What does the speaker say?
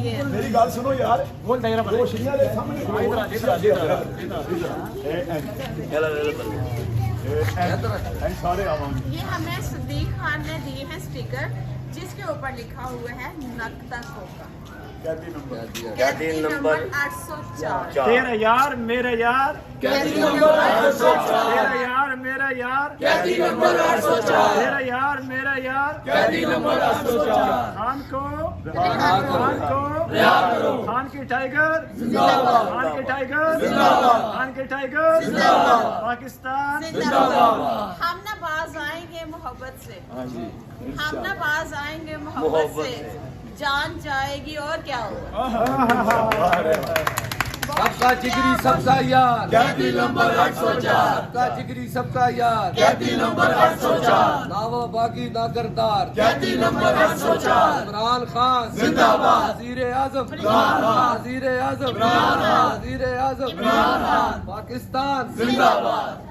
गए हैं। मेरी गल सुनो यार, रोशनियां दे सामने सारे आवांगे। ये हमें सदीक खान ने दिए हैं स्टिकर जिसके ऊपर लिखा हुआ है नक्ता सोका। कैदी नंबर 804। तेरा यार मेरा यार, कैदी नंबर 804, तेरा यार मेरा यार, कैदी नंबर 804, तेरा यार मेरा यार, कैदी नंबर 804। खान को रिहा करो। खान की टाइगर जिंदाबाद, खान की टाइगर जिंदाबाद, खान की टाइगर जिंदाबाद, पाकिस्तान जिंदाबाद। हम ना बाज आएंगे मोहब्बत से, हाँ जी, हम ना बाज आएंगे मोहब्बत से, जान जाएगी और क्या होगा। सबका जिगरी सबका यार, कैदी नंबर 804, सबका जिगरी सबका यार, कैदी नंबर 804, नावा बागी नागरदार, कैदी नंबर 804। इमरान खान जिंदाबाद, वजीर आजम, इमरान खान, वजीर आजम, इमरान खान, वजीर आजम, इमरान खान, पाकिस्तान जिंदाबाद।